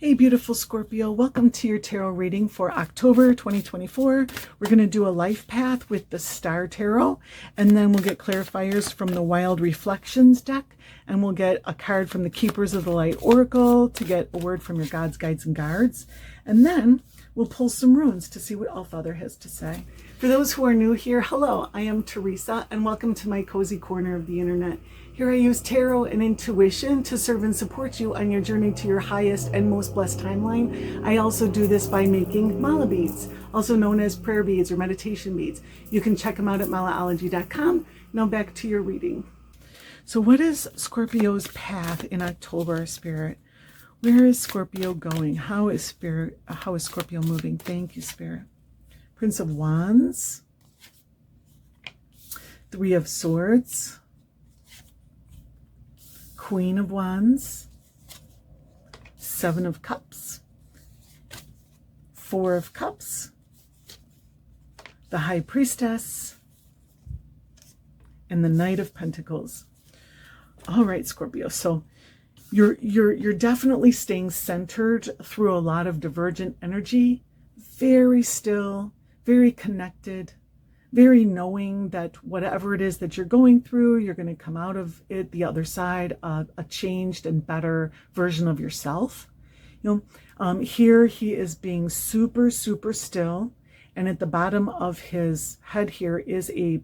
Hey, beautiful Scorpio. Welcome to your tarot reading for October 2024. We're going to do a life path with the Star Tarot, and then we'll get clarifiers from the Wild Reflections deck, and we'll get a card from the Keepers of the Light Oracle to get a word from your gods, guides, and guards. And then we'll pull some runes to see what Allfather has to say. For those who are new here, hello, I am Teresa, and welcome to my cozy corner of the internet. Here I use tarot and intuition to serve and support you on your journey to your highest and most blessed timeline. I also do this by making mala beads, also known as prayer beads or meditation beads. You can check them out at malaology.com. Now back to your reading. So what is Scorpio's path in October, Spirit? Where is Scorpio going? How is Scorpio moving? Thank you, Spirit. Prince of Wands, Three of Swords, Queen of Wands, Seven of Cups, Four of Cups, the High Priestess, and the Knight of Pentacles. All right, Scorpio. So you're definitely staying centered through a lot of divergent energy, very still, very connected, very knowing that whatever it is that you're going through, you're going to come out of it the other side, a changed and better version of yourself. Here he is being super, super still. And at the bottom of his head here is a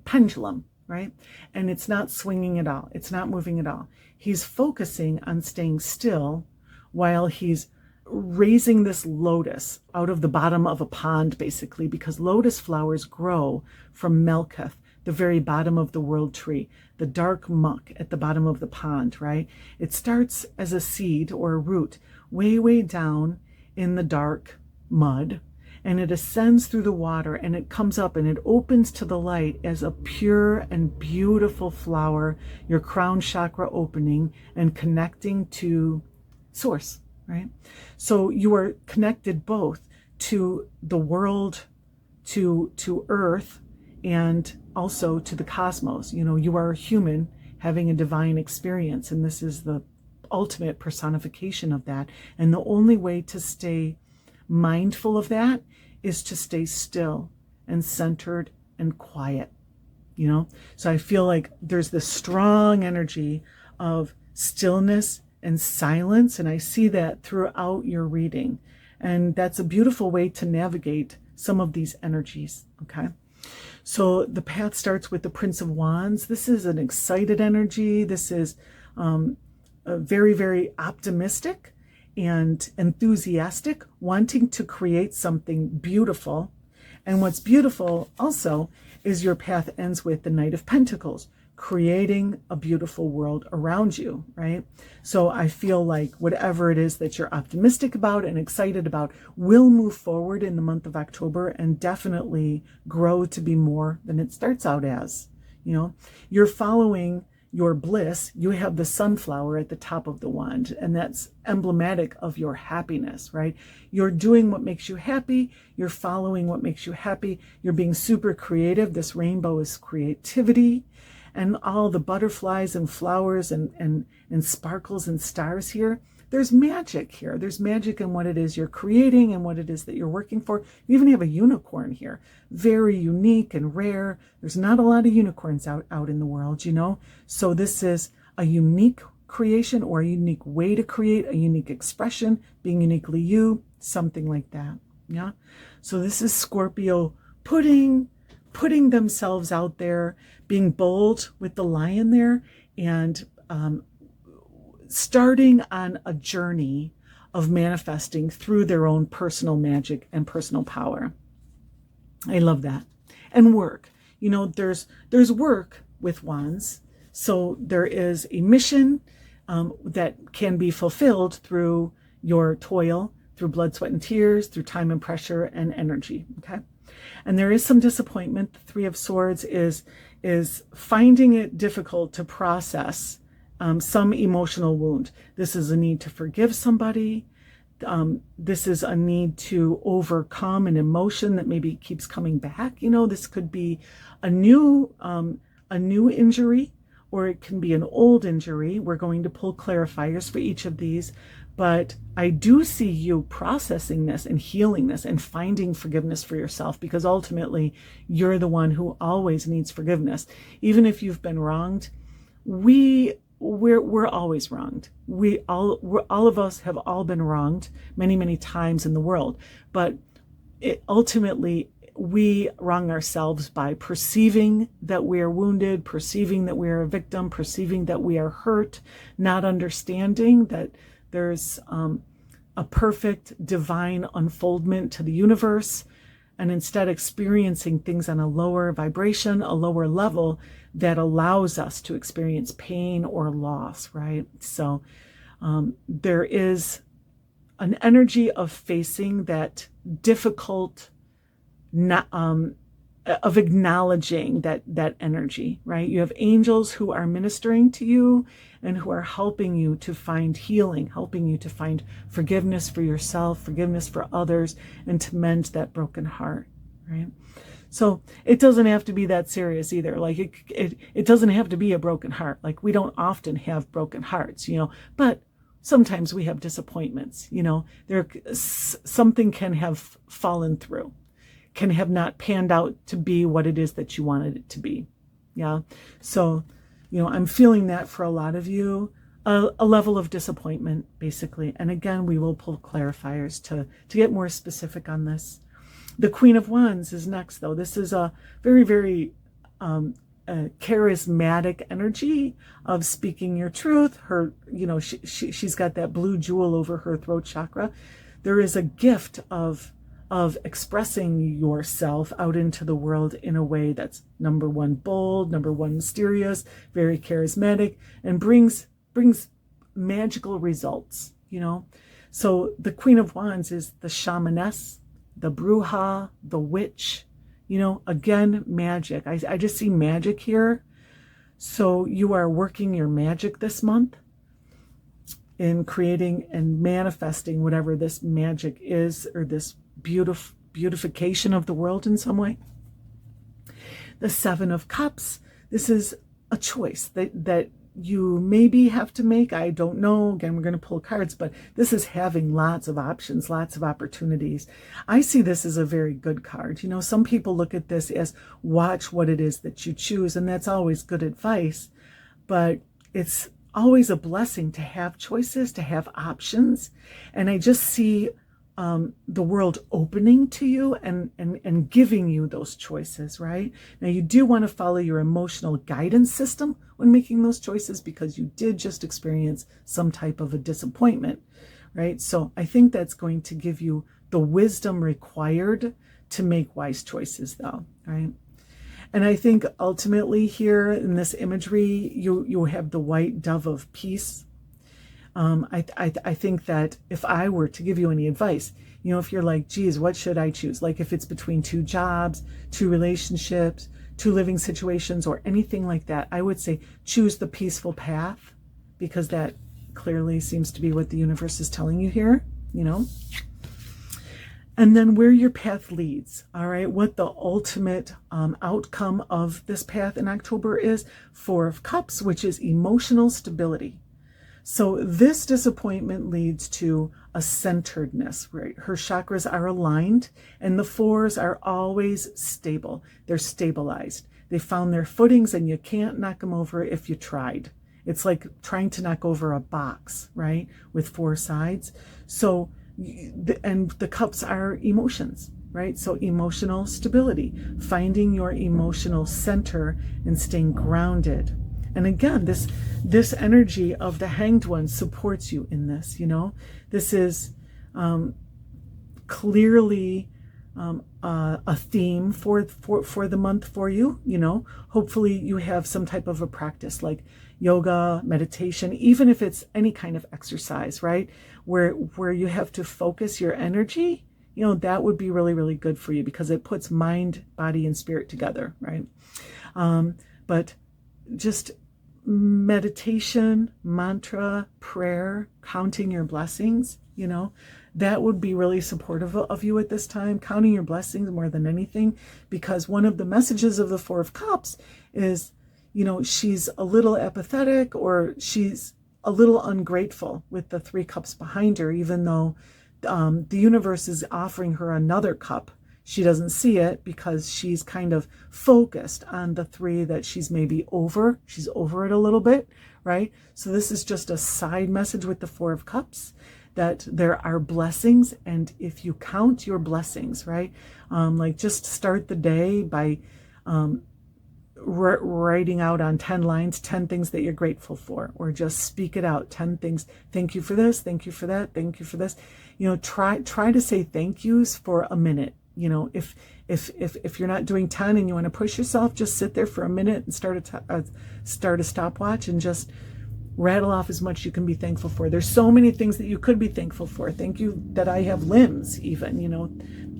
pendulum, right? And it's not swinging at all. It's not moving at all. He's focusing on staying still while he's raising this lotus out of the bottom of a pond, basically, because lotus flowers grow from Melketh, the very bottom of the world tree, the dark muck at the bottom of the pond, right? It starts as a seed or a root way, way down in the dark mud, and it ascends through the water, and it comes up and it opens to the light as a pure and beautiful flower, your crown chakra opening and connecting to source. Right? So you are connected both to the world, to Earth, and also to the cosmos. You are a human having a divine experience, and this is the ultimate personification of that. And the only way to stay mindful of that is to stay still and centered and quiet. So I feel like there's this strong energy of stillness and silence, and I see that throughout your reading, and that's a beautiful way to navigate some of these energies. Okay, so the path starts with the Prince of Wands. This is an excited energy. This is a very, very optimistic and enthusiastic, wanting to create something beautiful. And what's beautiful also is your path ends with the Knight of Pentacles, creating a beautiful world around you, right? So I feel like whatever it is that you're optimistic about and excited about will move forward in the month of October and definitely grow to be more than it starts out as. You're following your bliss. You have the sunflower at the top of the wand, and that's emblematic of your happiness, right? You're doing what makes you happy. You're following what makes you happy. You're being super creative. This rainbow is creativity. And all the butterflies and flowers and sparkles and stars here, there's magic here. There's magic in what it is you're creating and what it is that you're working for. You even have a unicorn here, very unique and rare. There's not a lot of unicorns out in the world, So this is a unique creation, or a unique way to create, a unique expression, being uniquely you, something like that. Yeah. So this is Scorpio putting themselves out there, being bold with the lion there, and starting on a journey of manifesting through their own personal magic and personal power. I love that. And work. There's work with wands. So there is a mission that can be fulfilled through your toil, through blood, sweat, and tears, through time and pressure and energy. Okay. And there is some disappointment. The Three of Swords is finding it difficult to process some emotional wound. This is a need to forgive somebody. This is a need to overcome an emotion that maybe keeps coming back. This could be a new injury, or it can be an old injury. We're going to pull clarifiers for each of these, But I do see you processing this and healing this and finding forgiveness for yourself, because ultimately you're the one who always needs forgiveness. Even if you've been wronged, we're always wronged. All of us have all been wronged many, many times in the world. But ultimately, we wrong ourselves by perceiving that we are wounded, perceiving that we are a victim, perceiving that we are hurt, not understanding that there's a perfect divine unfoldment to the universe, and instead experiencing things on a lower vibration, a lower level that allows us to experience pain or loss, right? So there is an energy of facing that difficult, of acknowledging that energy, right? You have angels who are ministering to you and who are helping you to find healing, helping you to find forgiveness for yourself, forgiveness for others, and to mend that broken heart, right? So it doesn't have to be that serious either. Like it doesn't have to be a broken heart. Like, we don't often have broken hearts, but sometimes we have disappointments, something can have fallen through, can have not panned out to be what it is that you wanted it to be. Yeah. So, I'm feeling that for a lot of you, a level of disappointment, basically. And again, we will pull clarifiers to get more specific on this. The Queen of Wands is next, though. This is a very, very charismatic energy of speaking your truth. Her, she's got that blue jewel over her throat chakra. There is a gift of expressing yourself out into the world in a way that's, number one, bold, number one, mysterious, very charismatic, and brings magical results, So the Queen of Wands is the shamaness, the bruja, the witch, again, magic. I just see magic here. So you are working your magic this month in creating and manifesting whatever this magic is, or this beautification of the world in some way. The Seven of Cups, this is a choice that you maybe have to make. I don't know. Again, we're going to pull cards, but this is having lots of options, lots of opportunities. I see this as a very good card. Some people look at this as watch what it is that you choose, and that's always good advice, but it's always a blessing to have choices, to have options. And I just see the world opening to you and giving you those choices, right? Now, you do want to follow your emotional guidance system when making those choices, because you did just experience some type of a disappointment, right? So I think that's going to give you the wisdom required to make wise choices, though, right? And I think ultimately here in this imagery, you have the white dove of peace. I think that if I were to give you any advice, if you're like, geez, what should I choose? Like, if it's between two jobs, two relationships, two living situations, or anything like that, I would say choose the peaceful path, because that clearly seems to be what the universe is telling you here, And then where your path leads, all right, what the ultimate outcome of this path in October is. Four of Cups, which is emotional stability. So this disappointment leads to a centeredness, right? Her chakras are aligned, and the fours are always stable. They're stabilized. They found their footings, and you can't knock them over if you tried. It's like trying to knock over a box, right? With four sides. So, and the cups are emotions, right? So emotional stability, finding your emotional center and staying grounded. And again, this energy of the Hanged One supports you in this, This is clearly a theme for the month for you, Hopefully you have some type of a practice like yoga, meditation, even if it's any kind of exercise, right? Where you have to focus your energy, that would be really, really good for you, because it puts mind, body, and spirit together, right? But just meditation, mantra, prayer, counting your blessings, that would be really supportive of you at this time. Counting your blessings more than anything, because one of the messages of the Four of Cups is, she's a little apathetic, or she's a little ungrateful with the 3 cups behind her, even though the universe is offering her another cup. She doesn't see it because she's kind of focused on the 3 that she's maybe over. She's over it a little bit, right? So this is just a side message with the 4 of Cups, that there are blessings. And if you count your blessings, right? Like just start the day by writing out on 10 lines 10 things that you're grateful for, or just speak it out, 10 things. Thank you for this, thank you for that, thank you for this. You know, try to say thank yous for a minute. You know, if you're not doing 10 and you want to push yourself, just sit there for a minute and start a stopwatch and just rattle off as much you can be thankful for. There's so many things that you could be thankful for. Thank you that I have limbs, even, you know,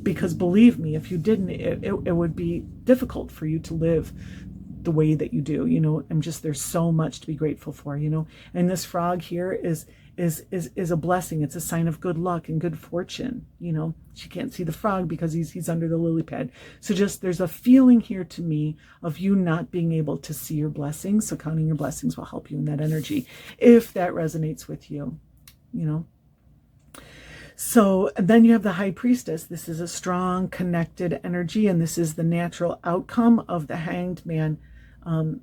because believe me, if you didn't, it would be difficult for you to live the way that you do, you know. There's so much to be grateful for, you know. And this frog here is a blessing. It's a sign of good luck and good fortune, you know. She can't see the frog because he's under the lily pad. So just, there's a feeling here to me of you not being able to see your blessings. So counting your blessings will help you in that energy, if that resonates with you, you know. So then you have the High Priestess. This is a strong, connected energy, and this is the natural outcome of the Hanged Man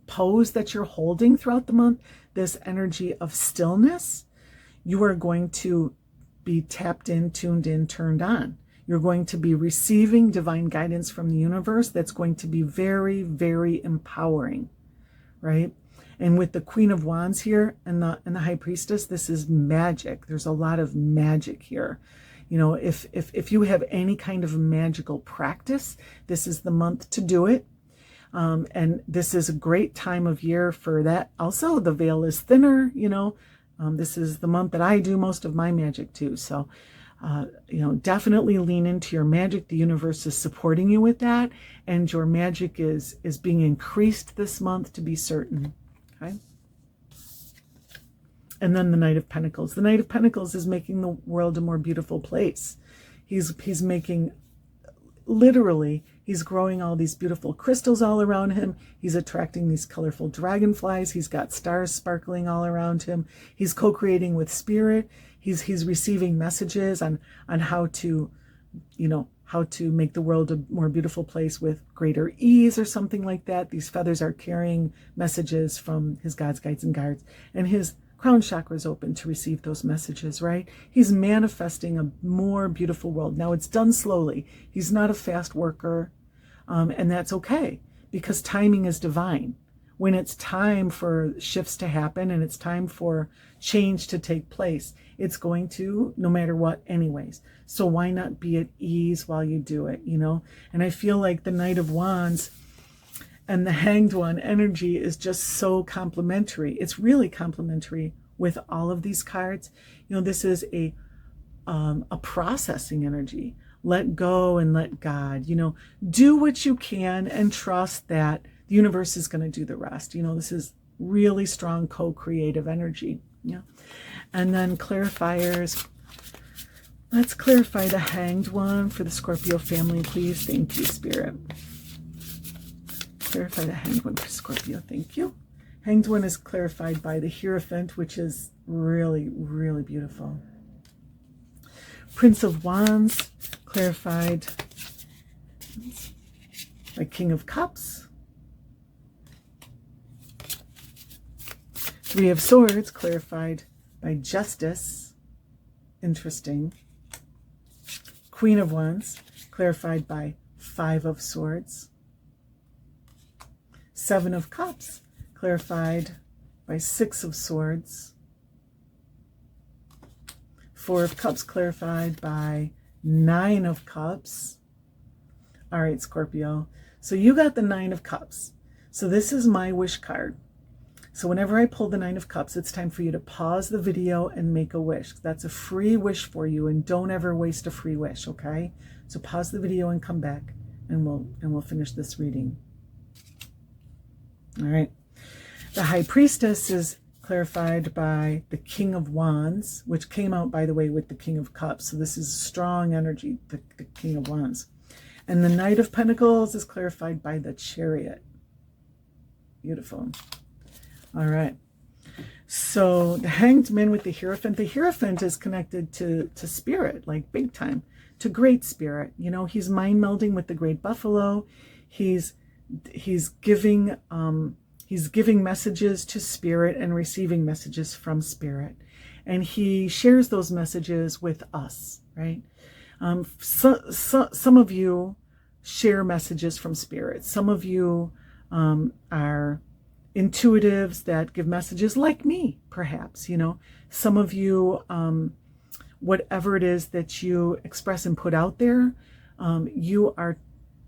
pose that you're holding throughout the month. This energy of stillness, you are going to be tapped in, tuned in, turned on. You're going to be receiving divine guidance from the universe that's going to be very, very empowering, right? And with the Queen of Wands here and the High Priestess, this is magic. There's a lot of magic here. You know, if you have any kind of magical practice, this is the month to do it. And this is a great time of year for that. Also, the veil is thinner, you know. This is the month that I do most of my magic too. So, you know, definitely lean into your magic. The universe is supporting you with that. And your magic is being increased this month, to be certain. Okay. And then the Knight of Pentacles. The Knight of Pentacles is making the world a more beautiful place. He's making, literally, he's growing all these beautiful crystals all around him. He's attracting these colorful dragonflies. He's got stars sparkling all around him. He's co-creating with spirit. He's receiving messages on how to, you know, how to make the world a more beautiful place with greater ease or something like that. These feathers are carrying messages from his gods, guides, and guards. And his crown chakra is open to receive those messages, right? He's manifesting a more beautiful world. Now, it's done slowly. He's not a fast worker, and that's okay, because timing is divine. When it's time for shifts to happen and it's time for change to take place, it's going to, no matter what, anyways. So why not be at ease while you do it, you know? And I feel like the Knight of Wands and the Hanged One energy is just so complementary. It's really complementary with all of these cards. You know, this is a processing energy. Let go and let God, you know, do what you can and trust that the universe is going to do the rest. You know, this is really strong co-creative energy. Yeah. And then clarifiers. Let's clarify the Hanged One for the Scorpio family, please. Thank you, Spirit. Clarify the Hanged One for Scorpio. Thank you. Hanged One is clarified by the Hierophant, which is really, really beautiful. Prince of Wands, clarified by King of Cups. Three of Swords, clarified by Justice. Interesting. Queen of Wands, clarified by Five of Swords. Seven of Cups, clarified by Six of Swords. Four of Cups, clarified by Nine of Cups. All right, Scorpio. So you got the Nine of Cups. So this is my wish card. So whenever I pull the Nine of Cups, it's time for you to pause the video and make a wish. That's a free wish for you, and don't ever waste a free wish, okay? So pause the video and come back, and we'll finish this reading. All right. The High Priestess is clarified by the King of Wands, which came out, by the way, with the King of Cups. So this is strong energy, the King of Wands. And the Knight of Pentacles is clarified by the Chariot. Beautiful. All right. So the Hanged Man with the Hierophant is connected to spirit, like big time, to great spirit. You know, he's mind melding with the great buffalo. He's giving messages to spirit and receiving messages from spirit, and he shares those messages with us, right? Some of you share messages from spirit. Some of you are intuitives that give messages, like me, perhaps. You know, some of you, whatever it is that you express and put out there, you are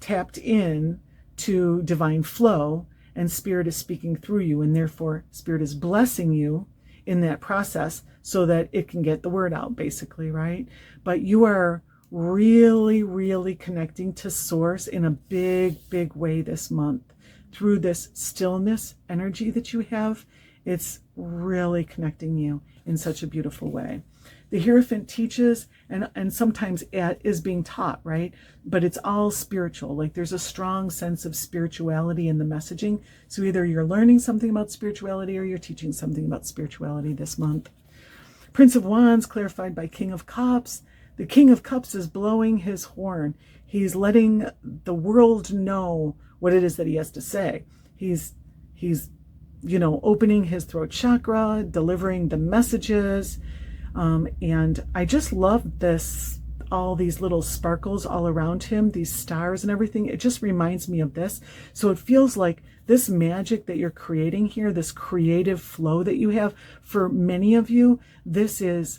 tapped in to divine flow, and spirit is speaking through you, and therefore spirit is blessing you in that process so that it can get the word out, basically, right? But you are really, really connecting to source in a big way this month through this stillness energy that you have. It's really connecting you in such a beautiful way. The Hierophant teaches, and sometimes is being taught, right? But it's all spiritual. Like, there's a strong sense of spirituality in the messaging. So either you're learning something about spirituality or you're teaching something about spirituality this month. Prince of Wands, clarified by King of Cups. The King of Cups is blowing his horn. He's letting the world know what it is that he has to say. He's opening his throat chakra, delivering the messages. And I just love this, all these little sparkles all around him, these stars and everything. It just reminds me of this. So it feels like this magic that you're creating here, this creative flow that you have, for many of you, this is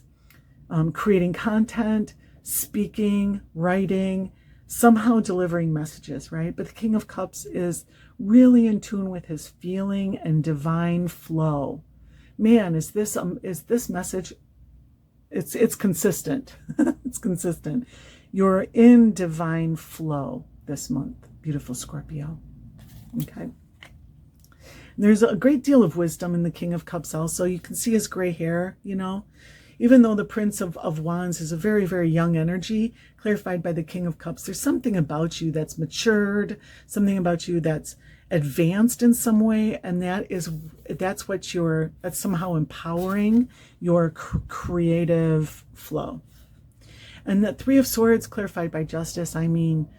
creating content, speaking, writing, somehow delivering messages, right? But the King of Cups is really in tune with his feeling and divine flow. Man, is this message, it's consistent. It's consistent. You're in divine flow this month, beautiful Scorpio. Okay. There's a great deal of wisdom in the King of Cups also. You can see his gray hair, you know. Even though the Prince of Wands is a very, very young energy, clarified by the King of Cups, there's something about you that's matured, something about you that's advanced in some way, and that's somehow empowering your creative flow. And the Three of Swords, clarified by Justice, I mean,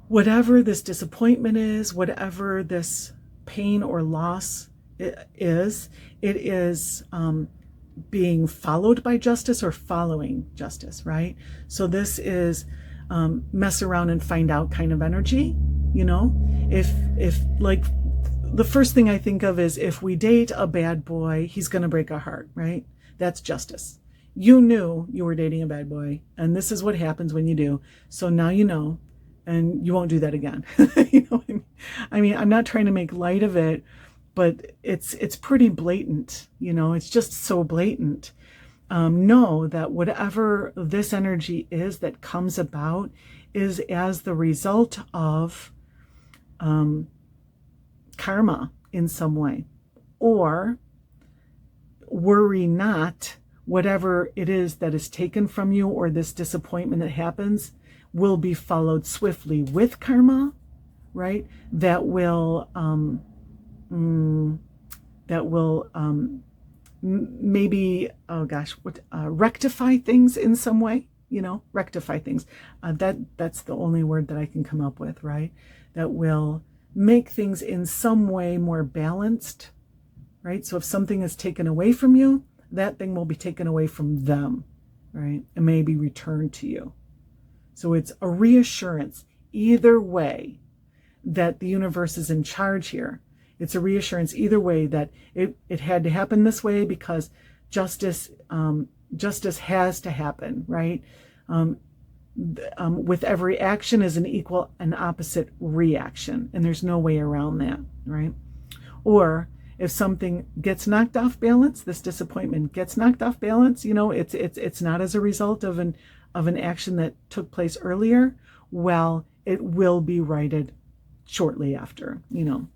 whatever this disappointment is, whatever this pain or loss is, it is being followed by justice or following justice, right? So this is mess around and find out kind of energy, you know? If like, the first thing I think of is, if we date a bad boy, he's going to break our heart, right? That's justice. You knew you were dating a bad boy, and this is what happens when you do. So now you know, and you won't do that again. You know what I mean? I mean, I'm not trying to make light of it, but it's pretty blatant, you know, it's just so blatant. Know that whatever this energy is that comes about is as the result of karma in some way. Or worry not, whatever it is that is taken from you, or this disappointment that happens, will be followed swiftly with karma, right? That will maybe, rectify things in some way, you know, rectify things. That's the only word that I can come up with, right? That will make things in some way more balanced, right? So if something is taken away from you, that thing will be taken away from them, right? And maybe returned to you. So it's a reassurance either way that the universe is in charge here. It's a reassurance either way that it had to happen this way, because justice has to happen, right? With every action is an equal and opposite reaction, and there's no way around that, right? Or if something gets knocked off balance, this disappointment gets knocked off balance, you know, it's not as a result of an action that took place earlier. Well, it will be righted shortly after, you know.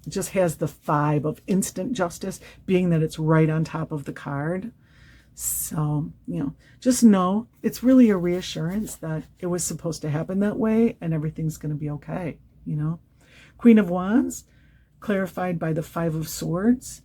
It just has the vibe of instant justice, being that it's right on top of the card. So, you know, just know it's really a reassurance that it was supposed to happen that way, and everything's going to be okay, you know. Queen of Wands, clarified by the Five of Swords.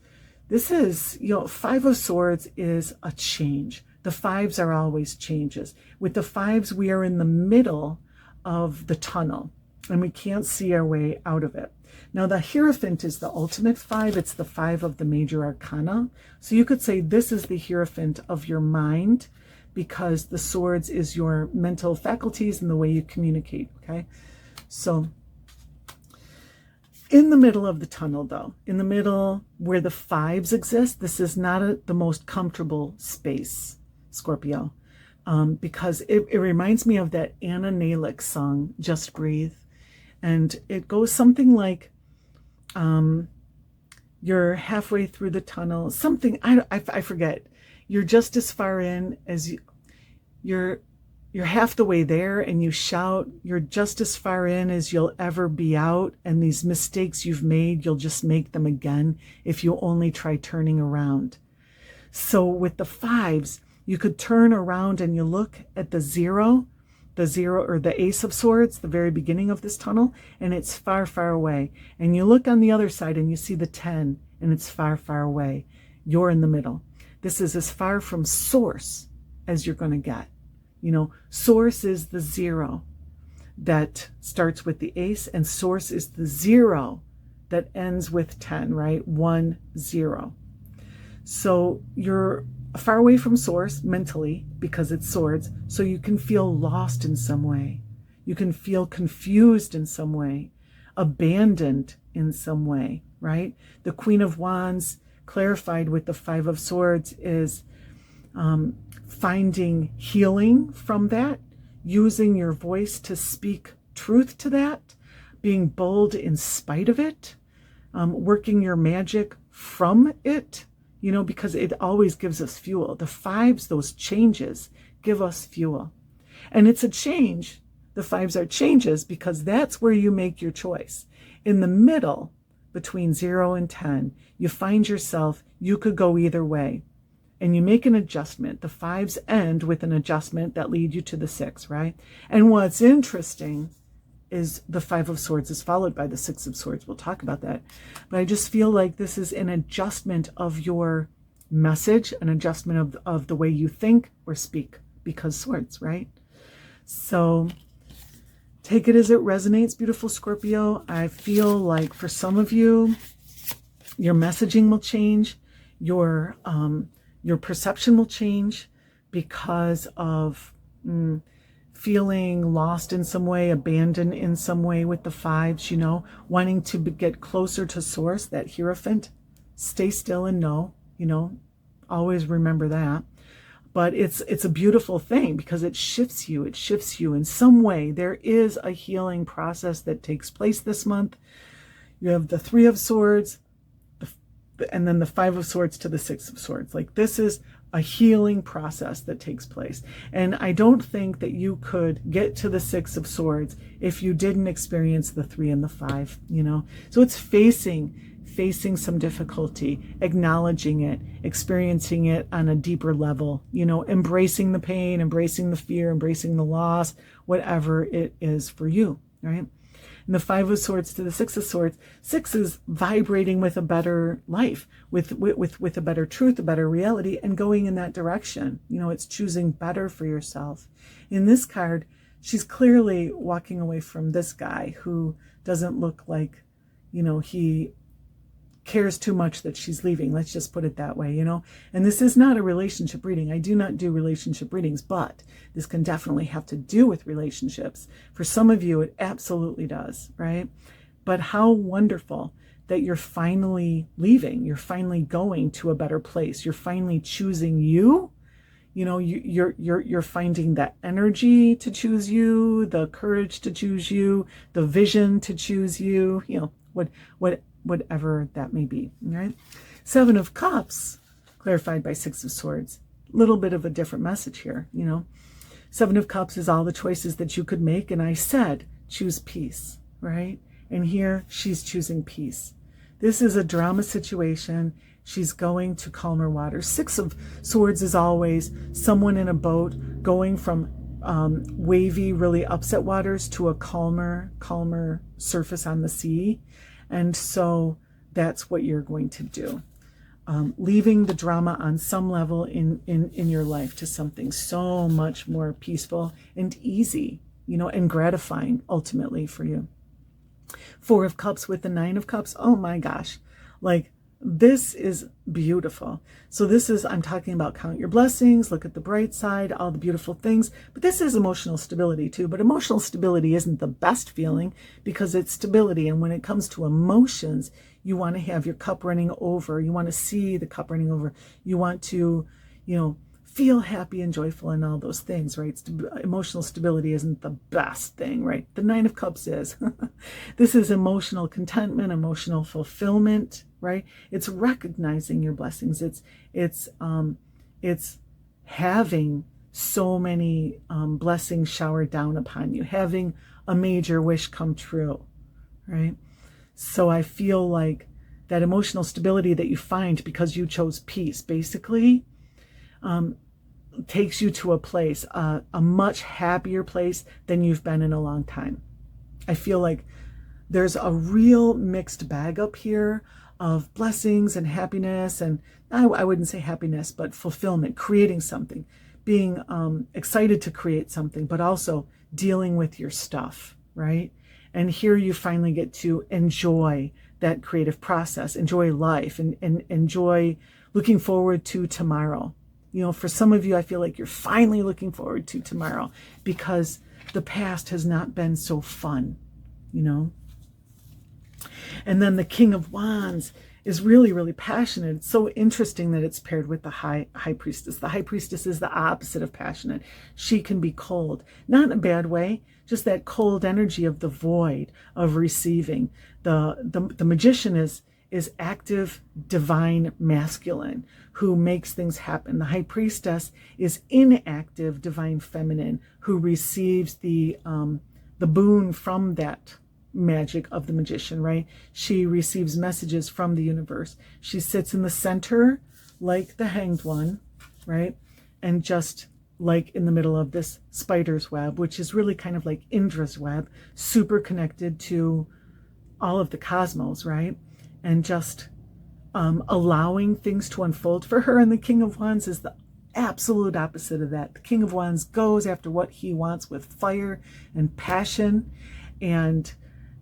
This is, Five of Swords is a change. The fives are always changes. With the fives, we are in the middle of the tunnel and we can't see our way out of it. Now, the Hierophant is the ultimate five. It's the five of the major arcana. So you could say this is the Hierophant of your mind, because the swords is your mental faculties and the way you communicate, okay? So in the middle of the tunnel, though, in the middle where the fives exist, this is not the most comfortable space, Scorpio, because it reminds me of that Anna Nalick song, Just Breathe. And it goes something like, you're halfway through the tunnel, something, I forget. You're just as far in as you're half the way there, and you shout, you're just as far in as you'll ever be out, and these mistakes you've made, you'll just make them again if you only try turning around. So with the fives, you could turn around and you look at the zero or the Ace of Swords, the very beginning of this tunnel, and it's far, far away. And you look on the other side and you see the 10, and it's far, far away. You're in the middle. This is as far from source as you're going to get. Source is the 0 that starts with the ace, and source is the 0 that ends with 10, right? 1, 0. So you're far away from source mentally because it's swords, so you can feel lost in some way. You can feel confused in some way, abandoned in some way, right? The Queen of Wands, clarified with the Five of Swords, is finding healing from that, using your voice to speak truth to that, being bold in spite of it, working your magic from it, because it always gives us fuel. The fives, those changes, give us fuel. And it's a change. The fives are changes because that's where you make your choice. In the middle, between 0 and 10, you find yourself, you could go either way. And you make an adjustment. The fives end with an adjustment that lead you to the 6, right? And what's interesting is the Five of Swords is followed by the 6 of Swords. We'll talk about that. But I just feel like this is an adjustment of your message, an adjustment of the way you think or speak, because swords, right? So take it as it resonates, beautiful Scorpio. I feel like for some of you, your messaging will change. Your perception will change because of feeling lost in some way, abandoned in some way with the fives, wanting to get closer to source, that Hierophant. Stay still and know, always remember that. But it's a beautiful thing because it shifts you in some way. There is a healing process that takes place this month. You have the 3 of Swords, and then the 5 of Swords to the 6 of Swords. Like, this is a healing process that takes place. And I don't think that you could get to the 6 of Swords if you didn't experience the 3 and the 5, So it's facing some difficulty, acknowledging it, experiencing it on a deeper level, embracing the pain, embracing the fear, embracing the loss, whatever it is for you, right? And the 5 of Swords to the 6 of Swords, 6 is vibrating with a better life, with a better truth, a better reality, and going in that direction. It's choosing better for yourself. In this card, she's clearly walking away from this guy who doesn't look like, he cares too much that she's leaving. Let's just put it that way, And this is not a relationship reading. I do not do relationship readings, but this can definitely have to do with relationships. For some of you, it absolutely does, right? But how wonderful that you're finally leaving. You're finally going to a better place. You're finally choosing you. You're finding that energy to choose you, the courage to choose you, the vision to choose you, whatever that may be, right? 7 of Cups, clarified by 6 of Swords. A little bit of a different message here, 7 of Cups is all the choices that you could make, and I said, choose peace, right? And here, she's choosing peace. This is a drama situation. She's going to calmer waters. 6 of Swords is always someone in a boat going from wavy, really upset waters to a calmer surface on the sea. And so that's what you're going to do. leaving the drama on some level in your life to something so much more peaceful and easy, and gratifying ultimately for you. 4 of Cups with the 9 of Cups. Oh my gosh. Like, this is beautiful. So this is, I'm talking about count your blessings, look at the bright side, all the beautiful things. But this is emotional stability too. But emotional stability isn't the best feeling because it's stability. And when it comes to emotions, you want to have your cup running over. You want to see the cup running over. You want to, feel happy and joyful and all those things, right? Emotional stability isn't the best thing, right? The 9 of Cups is. This is emotional contentment, emotional fulfillment, right? It's recognizing your blessings. It's having so many blessings showered down upon you, having a major wish come true, right? So I feel like that emotional stability that you find because you chose peace, basically, takes you to a place, a much happier place than you've been in a long time. I feel like there's a real mixed bag up here of blessings and happiness, and I wouldn't say happiness, but fulfillment, creating something, being excited to create something, but also dealing with your stuff, right? And here you finally get to enjoy that creative process, enjoy life, and enjoy looking forward to tomorrow. For some of you, I feel like you're finally looking forward to tomorrow because the past has not been so fun, And then the King of Wands is really, really passionate. It's so interesting that it's paired with the High Priestess. The High Priestess is the opposite of passionate. She can be cold, not in a bad way, just that cold energy of the void, of receiving. The Magician is active, divine, masculine, who makes things happen. The High Priestess is inactive, divine, feminine, who receives the boon from that magic of the Magician, right? She receives messages from the universe. She sits in the center like the Hanged One, right? And just like in the middle of this spider's web, which is really kind of like Indra's web, super connected to all of the cosmos, right? And just allowing things to unfold for her. And the King of Wands is the absolute opposite of that. The King of Wands goes after what he wants with fire and passion. And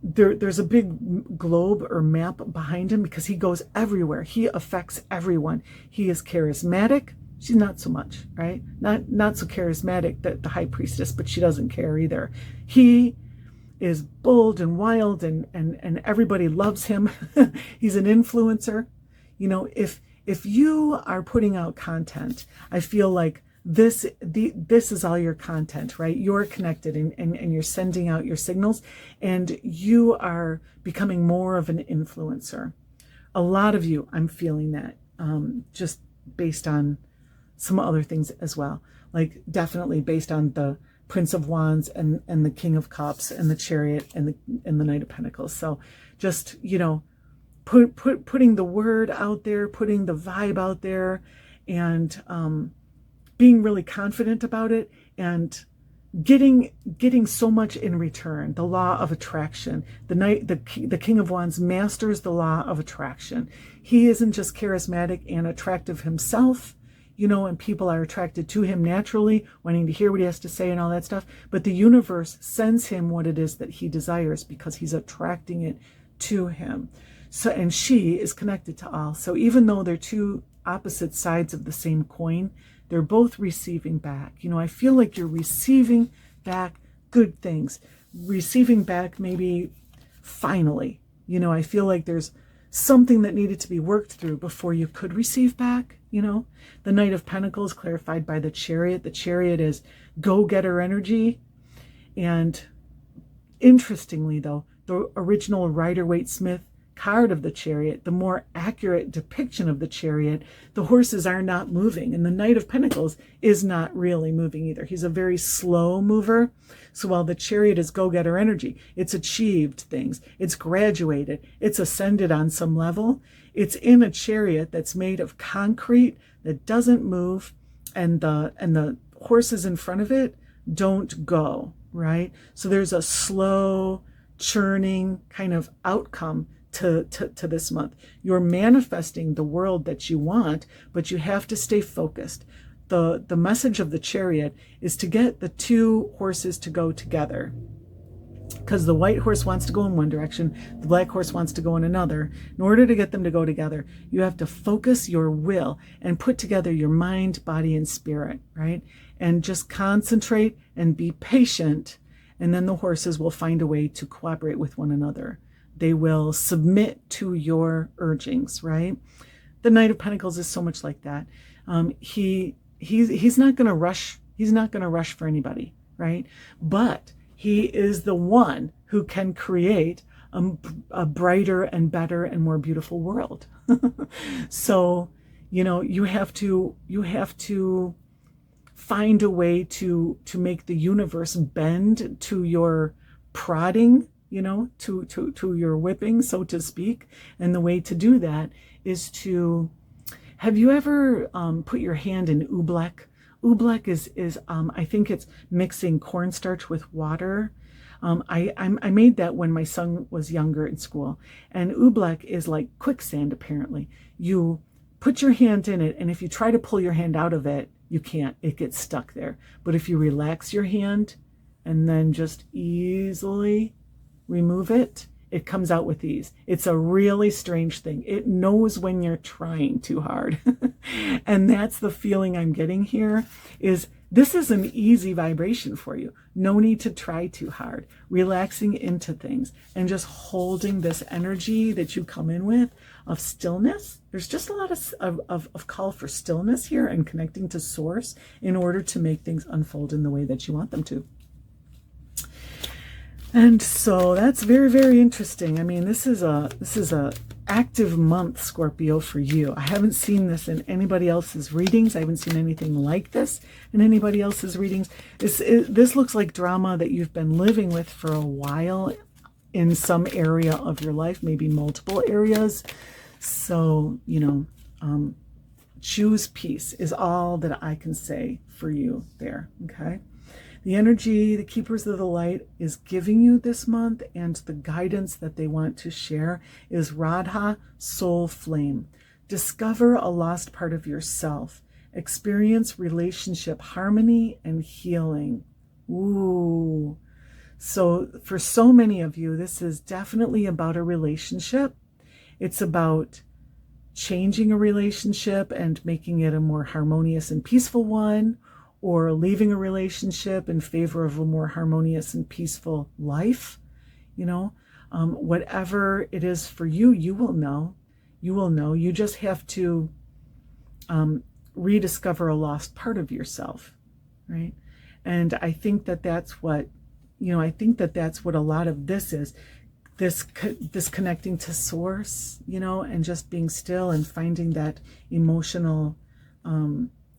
there's a big globe or map behind him because he goes everywhere. He affects everyone. He is charismatic. She's not so much, right? Not so charismatic, the High Priestess, but she doesn't care either. He is bold and wild and everybody loves him. He's an influencer. If you are putting out content, I feel like this is all your content, right? You're connected and you're sending out your signals and you are becoming more of an influencer. A lot of you, I'm feeling that, just based on some other things as well. Like definitely based on the Prince of Wands and the King of Cups and the Chariot and the Knight of Pentacles. So just, putting the word out there, putting the vibe out there, and being really confident about it, and getting so much in return. The law of attraction. The King of Wands masters the law of attraction. He isn't just charismatic and attractive himself, and people are attracted to him naturally, wanting to hear what he has to say and all that stuff. But the universe sends him what it is that he desires because he's attracting it to him. So, and she is connected to all. So even though they're two opposite sides of the same coin, they're both receiving back. I feel like you're receiving back good things, receiving back maybe finally. I feel like there's something that needed to be worked through before you could receive back. The Knight of Pentacles clarified by the Chariot. The Chariot is go-getter energy. And interestingly, though, the original Rider-Waite-Smith card of the Chariot, the more accurate depiction of the Chariot, the horses are not moving. And the Knight of Pentacles is not really moving either. He's a very slow mover. So while the Chariot is go-getter energy, it's achieved things, it's graduated, it's ascended on some level. It's in a chariot that's made of concrete that doesn't move, and the horses in front of it don't go, right? So there's a slow churning kind of outcome to this month. You're manifesting the world that you want, but you have to stay focused. The message of the Chariot is to get the two horses to go together, because the white horse wants to go in one direction, the black horse wants to go in another. In order to get them to go together, you have to focus your will and put together your mind, body, and spirit, right? And just concentrate and be patient, and then the horses will find a way to cooperate with one another. They will submit to your urgings, right? The Knight of Pentacles is so much like that. He's not going to rush. He's not going to rush for anybody, right? But he is the one who can create a brighter and better and more beautiful world. So, you have to find a way to make the universe bend to your prodding, to your whipping, so to speak. And the way to do that is to, have you ever put your hand in oobleck? Oobleck is I think it's mixing cornstarch with water. I made that when my son was younger in school. And oobleck is like quicksand, apparently. You put your hand in it, and if you try to pull your hand out of it, you can't. It gets stuck there. But if you relax your hand and then just easily remove it, it comes out with ease. It's a really strange thing. It knows when you're trying too hard. And that's the feeling I'm getting here, is this is an easy vibration for you. No need to try too hard. Relaxing into things and just holding this energy that you come in with of stillness. There's just a lot of call for stillness here and connecting to source in order to make things unfold in the way that you want them to. And so that's very, very interesting. I mean, this is a active month, Scorpio, for you. I haven't seen this in anybody else's readings. I haven't seen anything like this in anybody else's readings. This looks like drama that you've been living with for a while in some area of your life, maybe multiple areas. So, choose peace is all that I can say for you there, okay? The energy, the keepers of the light is giving you this month, and the guidance that they want to share is Radha, soul flame. Discover a lost part of yourself. Experience relationship harmony and healing. Ooh. So for so many of you, this is definitely about a relationship. It's about changing a relationship and making it a more harmonious and peaceful one, or leaving a relationship in favor of a more harmonious and peaceful life. Whatever it is for you, you will know. You will know. You just have to rediscover a lost part of yourself, right? And I think that that's what, a lot of this is. This connecting to source, and just being still and finding that emotional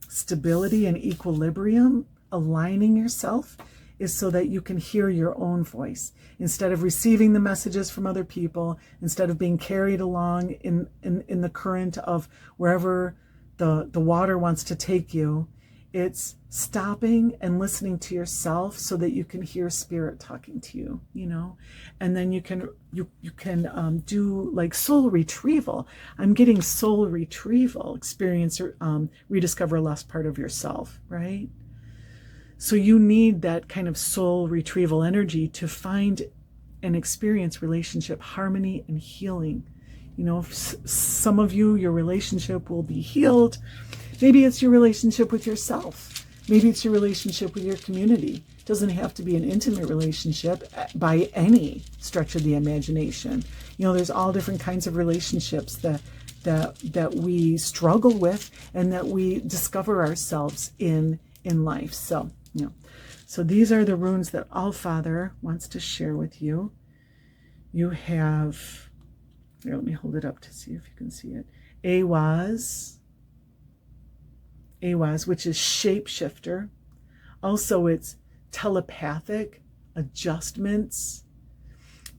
stability and equilibrium, aligning yourself, is so that you can hear your own voice instead of receiving the messages from other people, instead of being carried along in the current of wherever the water wants to take you. It's stopping and listening to yourself so that you can hear spirit talking to you, and then you can do like soul retrieval. I'm getting soul retrieval experience, or rediscover a lost part of yourself, right? So you need that kind of soul retrieval energy to find and experience relationship harmony and healing. Some of you, your relationship will be healed. Maybe it's your relationship with yourself. Maybe it's your relationship with your community. It doesn't have to be an intimate relationship by any stretch of the imagination. There's all different kinds of relationships that we struggle with and that we discover ourselves in life. So, so these are the runes that Allfather wants to share with you. You have, here, let me hold it up to see if you can see it. Awaz, which is shapeshifter. Also, it's telepathic, adjustments.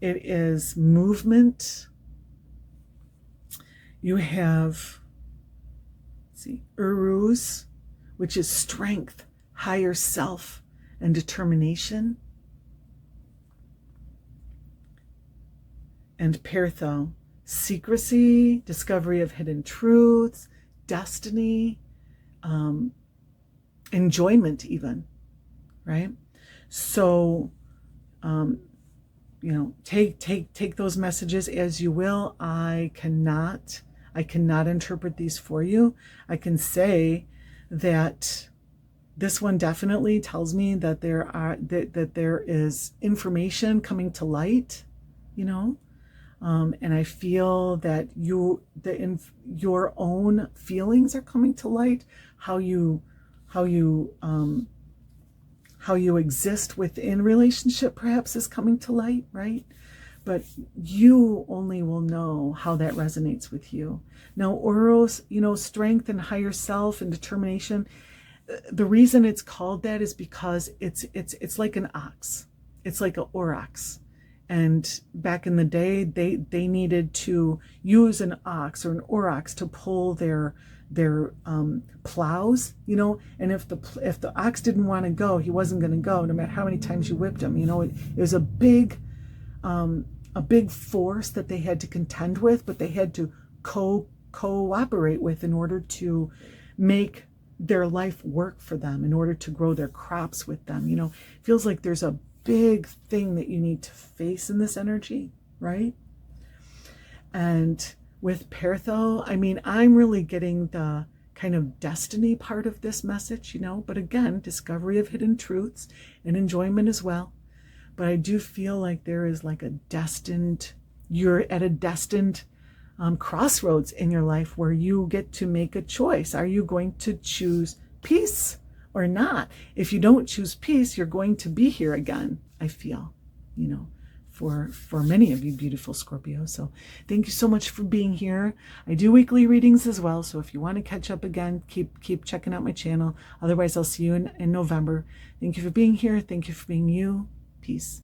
It is movement. You have, Uruz, which is strength, higher self, and determination. And Pertho, secrecy, discovery of hidden truths, destiny, enjoyment even, right? So, take those messages as you will. I cannot interpret these for you. I can say that this one definitely tells me that there is information coming to light, and I feel that your own feelings are coming to light, how you exist within relationship perhaps is coming to light, right? But you only will know how that resonates with you. Now, Oros, strength and higher self and determination. The reason it's called that is because it's like an ox. It's like an aurochs. And back in the day, they needed to use an ox or an aurochs to pull their plows, and if the ox didn't want to go, he wasn't going to go, no matter how many times you whipped him. It was a big force that they had to contend with, but they had to cooperate with in order to make their life work for them, in order to grow their crops with them. It feels like there's a big thing that you need to face in this energy, right? And with Pertho, I'm really getting the kind of destiny part of this message, but again, discovery of hidden truths and enjoyment as well. But I do feel like there is like you're at a destined crossroads in your life where you get to make a choice. Are you going to choose peace or not? If you don't choose peace, you're going to be here again, I feel, for many of you beautiful Scorpios. So thank you so much for being here. I do weekly readings as well, so if you want to catch up again, keep checking out my channel. Otherwise, I'll see you in November. Thank you for being here. Thank you for being you. Peace.